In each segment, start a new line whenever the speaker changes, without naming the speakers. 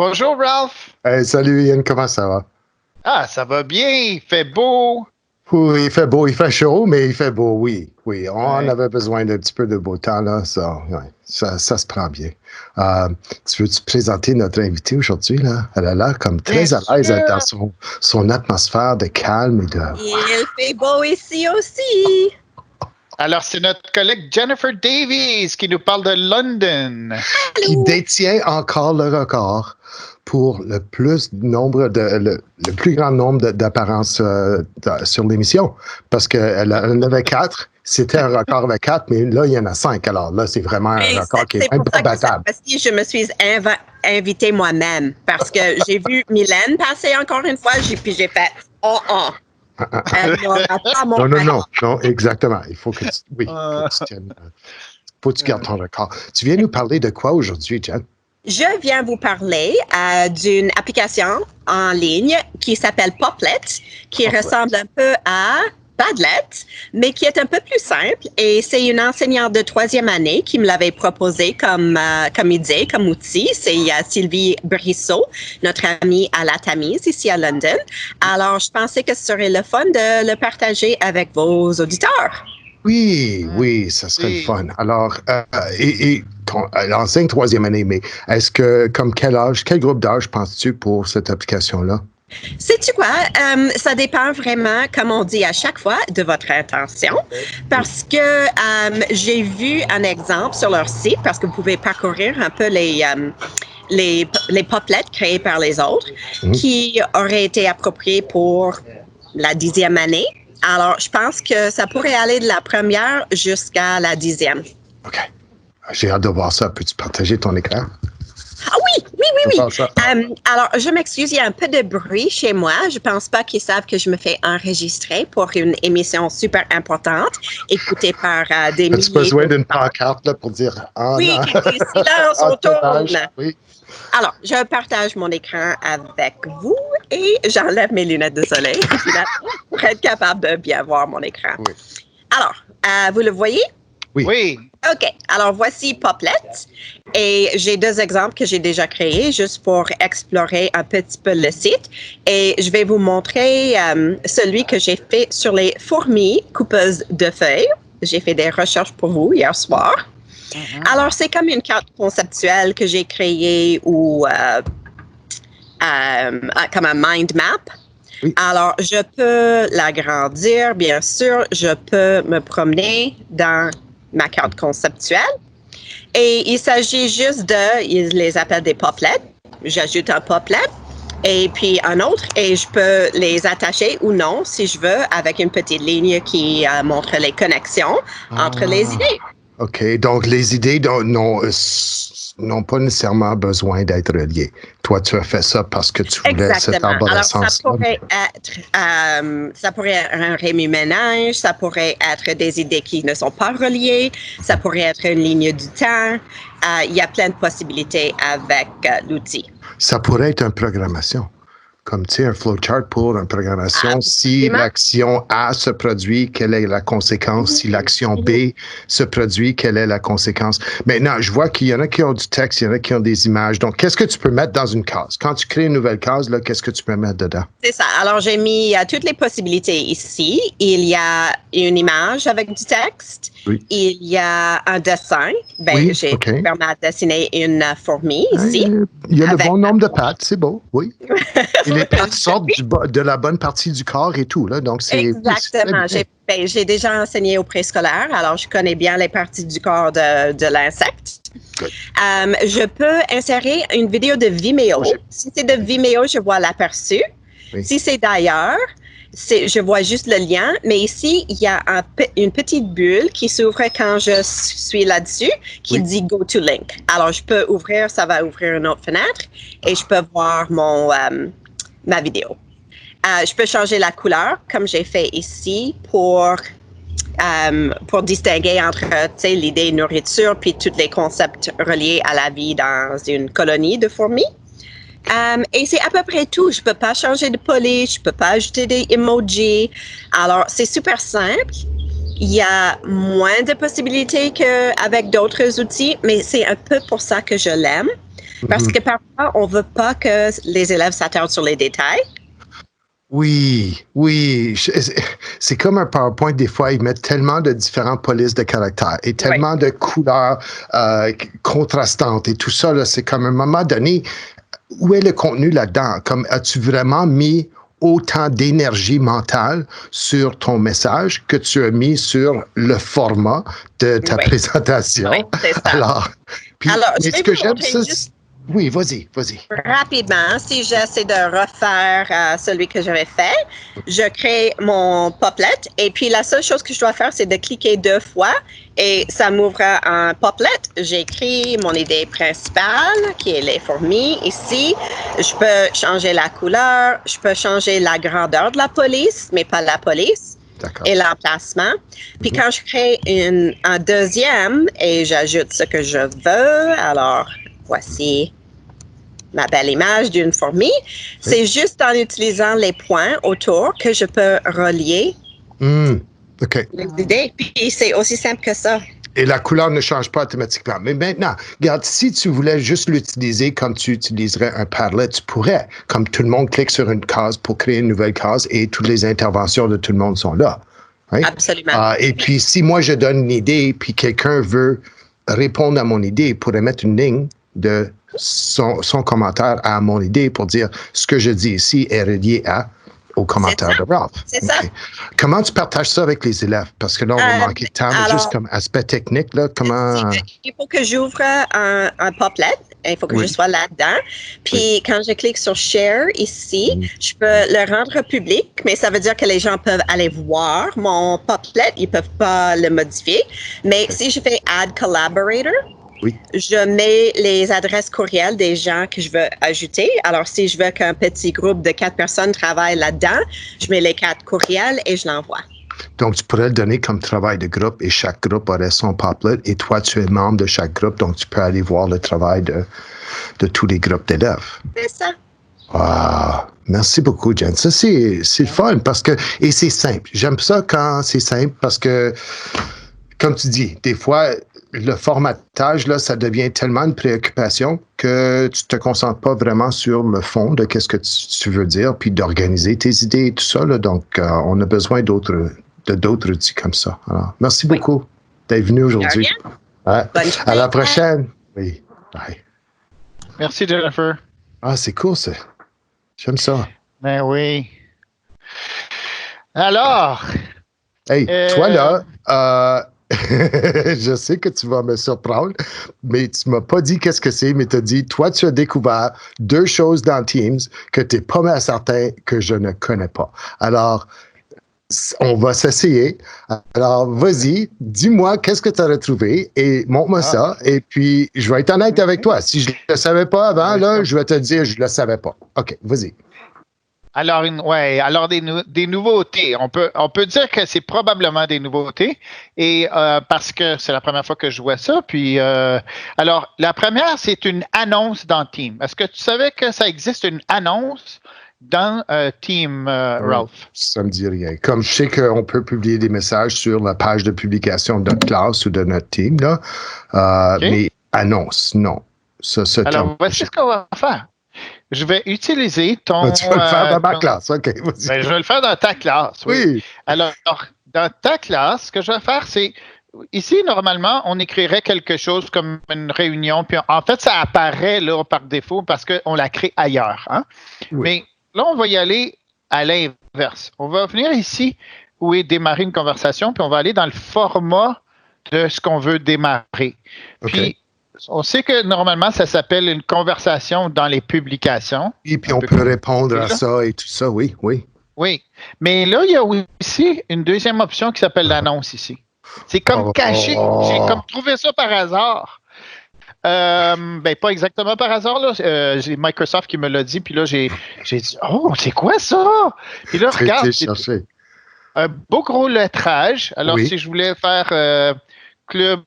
Bonjour Ralph.
Hey, salut Ian, comment ça va?
Ah, ça va bien, il fait beau.
Oui, il fait beau, il fait chaud, mais il fait beau, oui. Oui, on
Ouais.
avait besoin d'un petit peu de beau temps, là. Ça se prend bien. Tu veux-tu présenter notre invité aujourd'hui, là? Elle a l'air comme
Bien
très à l'aise
sûr.
dans son atmosphère de calme et de...
Il fait beau ici aussi.
Alors, c'est notre collègue Jennifer Davies qui nous parle de London.
qui
Allô?
détient encore le record pour le plus grand nombre d'apparences sur l'émission. Parce qu'elle en avait 4. C'était un record avec 4, mais là, il y en a 5. Alors là, c'est vraiment un record qui est même pas battable.
C'est pour ça que je me suis invitée moi-même. Parce que j'ai vu Mylène passer encore une fois, puis j'ai fait « Oh, oh! » Elle n'aura pas mon record.
Non, exactement. Il faut que tu tiennes... Faut que tu gardes ton record. Tu viens nous parler de quoi aujourd'hui, Jen?
Je viens vous parler d'une application en ligne qui s'appelle Poplet, qui ressemble un peu à Padlet, mais qui est un peu plus simple. Et c'est une enseignante de 3e année qui me l'avait proposé comme idée, comme outil. C'est Sylvie Brissot, notre amie à la Tamise, ici à London. Alors, je pensais que ce serait le fun de le partager avec vos auditeurs.
Oui, ça serait le fun. Alors, elle enseigne 3e année, mais est-ce que, comme quel groupe d'âge penses-tu pour cette application-là?
Sais-tu quoi? Ça dépend vraiment, comme on dit à chaque fois, de votre intention. Parce que j'ai vu un exemple sur leur site, parce que vous pouvez parcourir un peu les poplets créés par les autres, qui auraient été appropriés pour la 10e année. Alors, je pense que ça pourrait aller de la première jusqu'à la 10e.
OK. J'ai hâte de voir ça. Peux-tu partager ton écran?
Ah oui. Alors, je m'excuse, il y a un peu de bruit chez moi. Je pense pas qu'ils savent que je me fais enregistrer pour une émission super importante, écoutée par des milliers.
As-tu besoin d'une pancarte là, pour dire « Ah,
oui,
non! »
silence, on tourne.
Oui.
Alors, je partage mon écran avec vous et j'enlève mes lunettes de soleil pour être capable de bien voir mon écran.
Oui.
Alors, vous le voyez?
Oui.
OK. Alors, voici Poplet. Et j'ai 2 exemples que j'ai déjà créés juste pour explorer un petit peu le site. Et je vais vous montrer celui que j'ai fait sur les fourmis coupeuses de feuilles. J'ai fait des recherches pour vous hier soir. Alors, c'est comme une carte conceptuelle que j'ai créée ou comme un mind map. Oui. Alors, je peux l'agrandir, bien sûr. Je peux me promener dans ma carte conceptuelle. Et il s'agit juste ils les appellent des poplets. J'ajoute un poplet et puis un autre et je peux les attacher ou non, si je veux, avec une petite ligne qui montre les connexions entre les idées.
OK. Donc, les idées n'ont pas nécessairement besoin d'être reliées. Toi, tu as fait ça parce que tu voulais cette arborescence-là.
Alors, ça pourrait être un remue-ménage, ça pourrait être des idées qui ne sont pas reliées, ça pourrait être une ligne du temps. Il y a plein de possibilités avec l'outil.
Ça pourrait être une programmation. Comme, tu sais, un flowchart pour une programmation. Si l'action A se produit, quelle est la conséquence? Si l'action B se produit, quelle est la conséquence? Maintenant, je vois qu'il y en a qui ont du texte, il y en a qui ont des images. Donc, qu'est-ce que tu peux mettre dans une case? Quand tu crées une nouvelle case, là, qu'est-ce que tu peux mettre dedans?
C'est ça. Alors, j'ai mis toutes les possibilités ici. Il y a une image avec du texte.
Oui.
Il y a un dessin. J'ai permis de dessiner une fourmi ici.
Il y a le bon nombre de pattes, c'est beau, oui. Et les pattes sortent de la bonne partie du corps et tout, là. Donc, c'est...
Exactement. J'ai déjà enseigné au préscolaire, alors je connais bien les parties du corps de l'insecte. Je peux insérer une vidéo de Vimeo. Si c'est de Vimeo, je vois l'aperçu. Oui. Si c'est d'ailleurs, je vois juste le lien, mais ici, il y a une petite bulle qui s'ouvre quand je suis là-dessus, qui dit « Go to link ». Alors, je peux ouvrir, ça va ouvrir une autre fenêtre, et je peux voir ma vidéo. Je peux changer la couleur, comme j'ai fait ici, pour distinguer entre l'idée nourriture puis tous les concepts reliés à la vie dans une colonie de fourmis. Et c'est à peu près tout. Je peux pas changer de police, je peux pas ajouter des emojis. Alors, c'est super simple. Il y a moins de possibilités qu'avec d'autres outils, mais c'est un peu pour ça que je l'aime. Parce que parfois, on ne veut pas que les élèves s'attardent sur les détails.
Oui. C'est comme un PowerPoint, des fois, ils mettent tellement de différentes polices de caractères et tellement de couleurs contrastantes et tout ça, là, c'est comme à un moment donné, où est le contenu là-dedans? Comme, as-tu vraiment mis autant d'énergie mentale sur ton message que tu as mis sur le format de ta présentation?
Oui, c'est ça.
Alors,
je
ce que j'aime, ça, oui, vas-y.
Rapidement, si j'essaie de refaire celui que j'avais fait, je crée mon Poplet et puis la seule chose que je dois faire, c'est de cliquer 2 fois et ça m'ouvre un Poplet. J'écris mon idée principale qui est les fourmis ici. Je peux changer la couleur, je peux changer la grandeur de la police, mais pas la police. Et l'emplacement. Puis quand je crée un deuxième et j'ajoute ce que je veux, alors voici ma belle image d'une fourmi. Oui. C'est juste en utilisant les points autour que je peux relier les idées. Puis c'est aussi simple que ça.
Et la couleur ne change pas automatiquement. Mais maintenant, regarde, si tu voulais juste l'utiliser comme tu utiliserais un Padlet, tu pourrais. Comme tout le monde clique sur une case pour créer une nouvelle case et toutes les interventions de tout le monde sont là. Right?
Absolument.
Et puis, si moi, je donne une idée puis quelqu'un veut répondre à mon idée, il pourrait mettre une ligne de son commentaire à mon idée pour dire ce que je dis ici est relié au commentaire de Ralph.
C'est ça.
Comment tu partages ça avec les élèves? Parce que là, on va manquer de temps, mais juste comme aspect technique, là, comment...
Il faut que j'ouvre un Poplet. Il faut que je sois là-dedans. Puis quand je clique sur Share ici, je peux le rendre public, mais ça veut dire que les gens peuvent aller voir mon Poplet. Ils ne peuvent pas le modifier. Mais si je fais Add Collaborator, je mets les adresses courriels des gens que je veux ajouter. Alors, si je veux qu'un petit groupe de 4 personnes travaille là-dedans, je mets les 4 courriels et je l'envoie.
Donc, tu pourrais le donner comme travail de groupe et chaque groupe aurait son Poplet et toi, tu es membre de chaque groupe, donc tu peux aller voir le travail de tous les groupes d'élèves.
C'est ça.
Ah, merci beaucoup, Jen. Ça, c'est fun parce que, et c'est simple. J'aime ça quand c'est simple parce que, comme tu dis, des fois, le formatage, là, ça devient tellement une préoccupation que tu te concentres pas vraiment sur le fond de qu'est-ce que tu veux dire, puis d'organiser tes idées et tout ça. Là. Donc, on a besoin d'autres outils comme ça. Alors, merci beaucoup d'être venu aujourd'hui. Ouais. À la prochaine. Oui. Bye.
Merci, Jennifer.
Ah, c'est cool, ça. J'aime ça.
Ben oui. Alors.
Hey, toi, là, je sais que tu vas me surprendre, mais tu m'as pas dit qu'est-ce que c'est, mais tu as dit, toi, tu as découvert 2 choses dans Teams que tu n'es pas mal certain que je ne connais pas. Alors, on va s'essayer. Alors, vas-y, dis-moi qu'est-ce que tu as retrouvé et montre-moi ça. Et puis, je vais être honnête avec toi. Si je ne le savais pas avant, là, je vais te dire, je ne le savais pas. OK, vas-y.
Alors, des nouveautés. On peut dire que c'est probablement des nouveautés et parce que c'est la première fois que je vois ça. Puis, alors, la première, c'est une annonce dans Team. Est-ce que tu savais que ça existe une annonce dans Team, Ralph?
Ça me dit rien. Comme je sais qu'on peut publier des messages sur la page de publication de notre classe ou de notre team, là, mais annonce, non.
Alors, voici ce qu'on va faire. Je vais utiliser ton...
Tu vas le faire dans ma classe, OK.
Ben, je vais le faire dans ta classe, oui. Alors, dans ta classe, ce que je vais faire, c'est... Ici, normalement, on écrirait quelque chose comme une réunion, puis en fait, ça apparaît là par défaut parce qu'on la crée ailleurs. Hein? Oui. Mais là, on va y aller à l'inverse. On va venir ici où est démarrer une conversation, puis on va aller dans le format de ce qu'on veut démarrer. Puis, on sait que normalement, ça s'appelle une conversation dans les publications.
Et puis, on peut répondre à ça et tout ça, oui.
Oui, mais là, il y a aussi une deuxième option qui s'appelle l'annonce ici. C'est comme caché. J'ai comme trouvé ça par hasard. Ben, pas exactement par hasard, là. J'ai Microsoft qui me l'a dit, puis là, j'ai dit, oh, c'est quoi ça? Puis là, regarde, c'est un beau gros lettrage. Alors, si je voulais faire club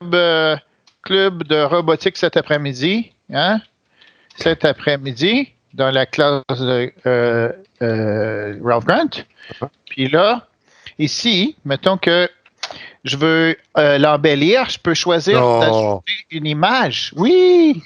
de robotique cet après-midi, hein? Cet après-midi, dans la classe de Ralph Grant. Puis là, ici, mettons que je veux l'embellir, je peux choisir d'ajouter une image. Oui!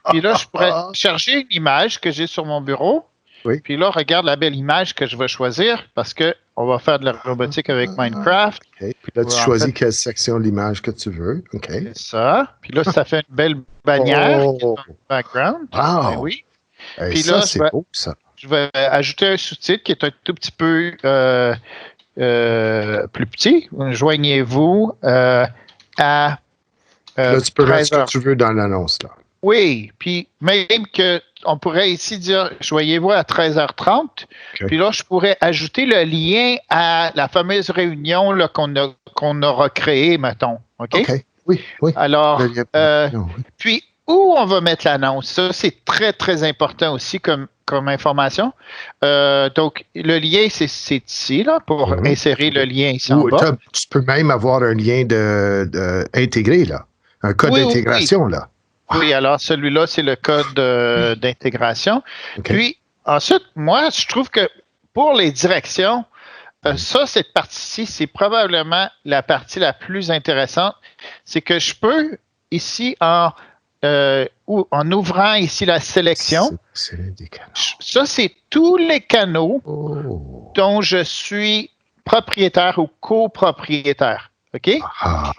Puis là, je pourrais charger une image que j'ai sur mon bureau.
Oui.
Puis là, regarde la belle image que je vais choisir parce qu'on va faire de la robotique avec Minecraft.
Okay. Puis là, tu choisis quelle section de l'image que tu veux. OK.
C'est ça. Puis là, ça fait une belle bannière qui est dans le background.
Wow.
Ben oui.
Hey,
puis
ça,
là,
c'est beau, ça.
Je vais ajouter un sous-titre qui est un tout petit peu plus petit. Joignez-vous à
là, tu peux mettre ce que
13h.
tu veux dans l'annonce, là.
Oui, puis même qu'on pourrait ici dire, joignez-vous à 13h30,
Okay.
puis là, je pourrais ajouter le lien à la fameuse réunion là, qu'on aura créée, mettons. OK?
Oui.
Alors,
oui.
puis où on va mettre l'annonce? Ça, c'est très, très important aussi comme information. Donc, le lien, c'est ici, là, pour insérer le lien ici en bas.
Tu peux même avoir un lien intégré, là. Un code d'intégration, là.
Oui, alors celui-là, c'est le code d'intégration.
Okay.
Puis, ensuite, moi, je trouve que pour les directions, ça, cette partie-ci, c'est probablement la partie la plus intéressante. C'est que je peux, ici, en ouvrant ici la sélection, ça, c'est tous les canaux dont je suis propriétaire ou copropriétaire. OK?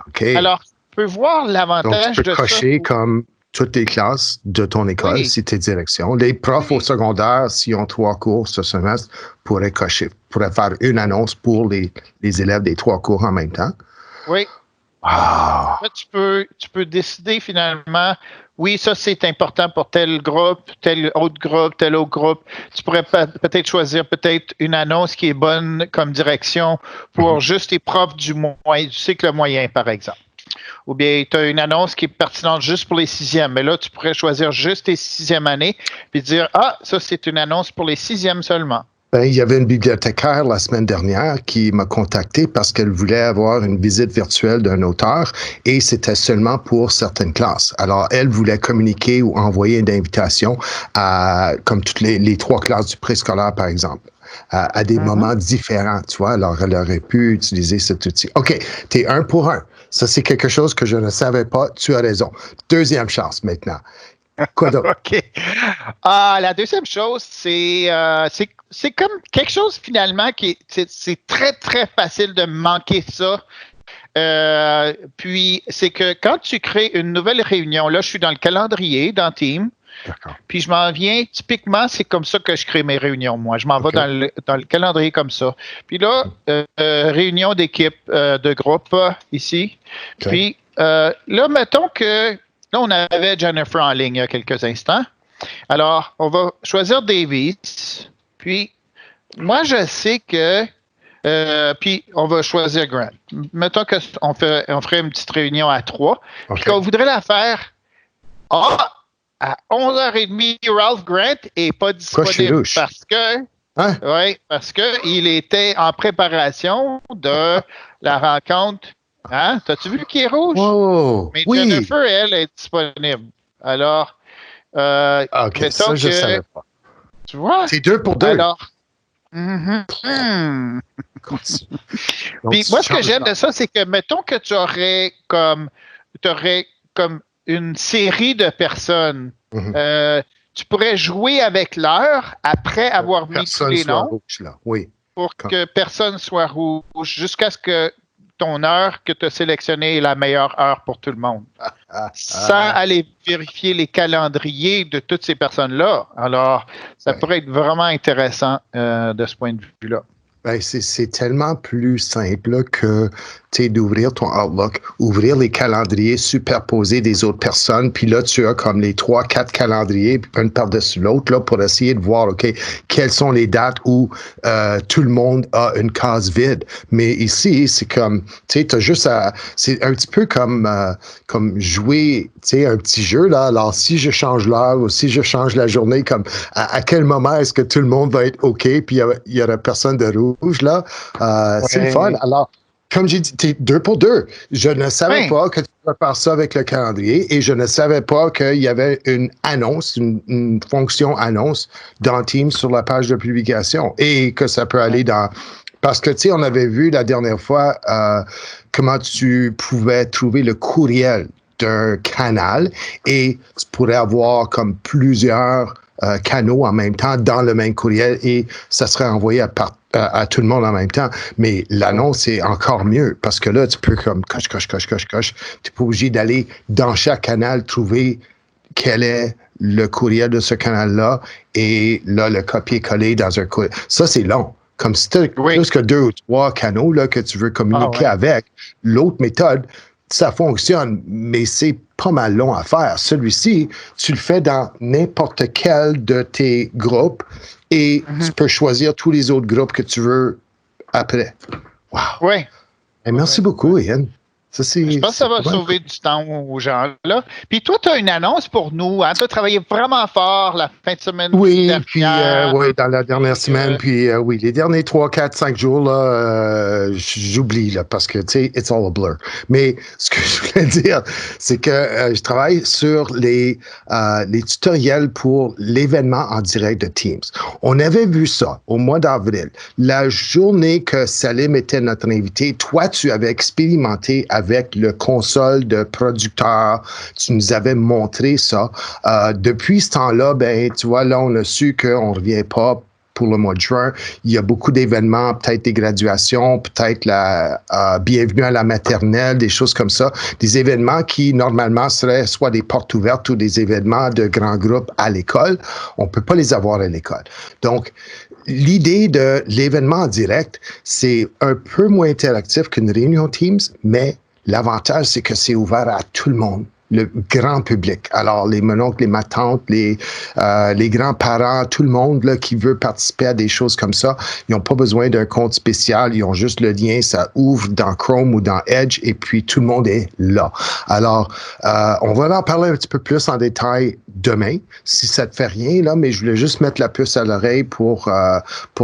OK.
Alors, tu peux voir l'avantage
de ça. Donc, tu peux cocher
ça.
comme toutes les classes de ton école, si tu es direction. Les profs au secondaire, s'ils ont 3 cours ce semestre, pourraient faire une annonce pour les élèves des 3 cours en même temps.
Oui.
Wow.
Là, tu peux décider finalement, oui, ça c'est important pour tel groupe, tel autre groupe. Tu pourrais peut-être choisir une annonce qui est bonne comme direction pour juste les profs du cycle moyen, par exemple. Ou bien tu as une annonce qui est pertinente juste pour les 6e, mais là, tu pourrais choisir juste les 6e années puis dire, ça c'est une annonce pour les 6e seulement.
Il y avait une bibliothécaire la semaine dernière qui m'a contacté parce qu'elle voulait avoir une visite virtuelle d'un auteur et c'était seulement pour certaines classes. Alors, elle voulait communiquer ou envoyer une invitation comme toutes les 3 classes du préscolaire, par exemple, à des moments différents, tu vois. Alors, elle aurait pu utiliser cet outil. OK, tu es 1 pour 1. Ça, c'est quelque chose que je ne savais pas. Tu as raison. Deuxième chance maintenant. Quoi d'autre?
OK. La deuxième chose, c'est comme quelque chose finalement c'est très, très facile de manquer ça. Puis, c'est que quand tu crées une nouvelle réunion, là, je suis dans le calendrier, dans Teams.
D'accord.
Puis, je m'en viens, typiquement, c'est comme ça que je crée mes réunions, moi. Je m'en vais dans le calendrier comme ça. Puis là, réunion d'équipe, de groupe, ici. Okay. Puis, là, mettons que là, on avait Jennifer en ligne il y a quelques instants. Alors, on va choisir Davis. Puis, moi, je sais que puis, on va choisir Grant. Mettons qu'on ferait une petite réunion à 3. Puis qu'on voudrait la faire à 11h30, Ralph Grant n'est pas disponible parce que parce qu'il était en préparation de la rencontre. Hein? T'as-tu vu qui est rouge?
Oh,
mais Jennifer, elle, est disponible. Alors,
OK, ça, je ne savais pas.
Tu vois?
C'est 2 pour 2.
Alors, Puis moi, ce que j'aime de ça, c'est que, mettons que tu aurais comme une série de personnes. Tu pourrais jouer avec l'heure après avoir mis tous les noms
rouge, là. Oui.
pour que personne soit rouge jusqu'à ce que ton heure que tu as sélectionnée est la meilleure heure pour tout le monde. Sans aller vérifier les calendriers de toutes ces personnes-là. Alors, ça pourrait être vraiment intéressant de ce point de vue-là.
Ben, c'est tellement plus simple que d'ouvrir ton Outlook, ouvrir les calendriers superposés des autres personnes, puis là, tu as comme les 3-4 calendriers, puis un par-dessus l'autre, là, pour essayer de voir, OK, quelles sont les dates où tout le monde a une case vide. Mais ici, c'est comme, tu sais, t'as juste c'est un petit peu comme jouer, tu sais, un petit jeu, là. Alors, si je change l'heure ou si je change la journée, comme, à quel moment est-ce que tout le monde va être OK, puis il y aura personne de rouge, là. C'est le fun. Alors, comme j'ai dit, t'es 2 pour 2. Je ne savais pas que tu pouvais faire ça avec le calendrier et je ne savais pas qu'il y avait une annonce, une fonction annonce dans Teams sur la page de publication et que ça peut aller dans... Parce que, tu sais, on avait vu la dernière fois comment tu pouvais trouver le courriel d'un canal et tu pourrais avoir comme plusieurs canaux en même temps dans le même courriel et ça serait envoyé à tout le monde en même temps. Mais l'annonce est encore mieux parce que là, tu peux comme coche. Tu n'es pas obligé d'aller dans chaque canal trouver quel est le courriel de ce canal-là et là, le copier-coller dans un courriel. Ça, c'est long. Comme si tu as plus que 2 ou 3 canaux là, que tu veux communiquer avec, l'autre méthode, ça fonctionne, mais c'est pas mal long à faire. Celui-ci, tu le fais dans n'importe quel de tes groupes et tu peux choisir tous les autres groupes que tu veux après. Wow!
Oui.
Et merci beaucoup, Ian.
Je pense que ça va sauver du temps aux gens là. Puis toi, tu as une annonce pour nous. Hein? Tu as travaillé vraiment fort la fin de semaine dernière.
Puis dans la dernière semaine. Puis oui, les derniers 3, 4, 5 jours, là, j'oublie là, parce que, tu sais, it's all a blur. Mais ce que je voulais dire, c'est que je travaille sur les tutoriels pour l'événement en direct de Teams. On avait vu ça au mois d'avril. La journée que Salim était notre invité, toi, tu avais expérimenté avec le console de producteur. Tu nous avais montré ça. Depuis ce temps-là, ben, tu vois, là, on a su qu'on ne revient pas pour le mois de juin. Il y a beaucoup d'événements, peut-être des graduations, peut-être la bienvenue à la maternelle, des choses comme ça. Des événements qui, normalement, seraient soit des portes ouvertes ou des événements de grands groupes à l'école. On ne peut pas les avoir à l'école. Donc, l'idée de l'événement en direct, c'est un peu moins interactif qu'une réunion Teams, mais l'avantage, c'est que c'est ouvert à tout le monde, le grand public. Alors, les mononcles, les matantes, les grands-parents, tout le monde là, qui veut participer à des choses comme ça, ils n'ont pas besoin d'un compte spécial, ils ont juste le lien, ça ouvre dans Chrome ou dans Edge, et puis tout le monde est là. Alors, on va en parler un petit peu plus en détail demain, si ça te fait rien, là, mais je voulais juste mettre la puce à l'oreille pour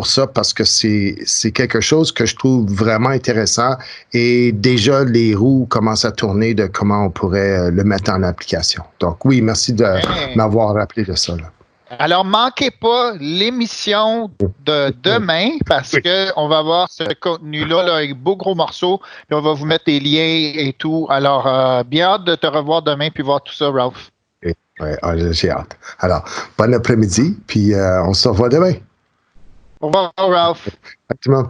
ça, parce que c'est quelque chose que je trouve vraiment intéressant, et déjà, les roues commencent à tourner de comment on pourrait le mettre en application. Donc oui, merci de m'avoir rappelé de ça. Là.
Alors, manquez pas l'émission de demain parce qu'on va avoir ce contenu-là là, avec beaux gros morceaux, puis on va vous mettre des liens et tout. Alors, bien hâte de te revoir demain puis voir tout ça, Ralph.
Oui, j'ai hâte. Alors, bon après-midi, puis on se revoit demain.
Au revoir, Ralph.
À tout le monde.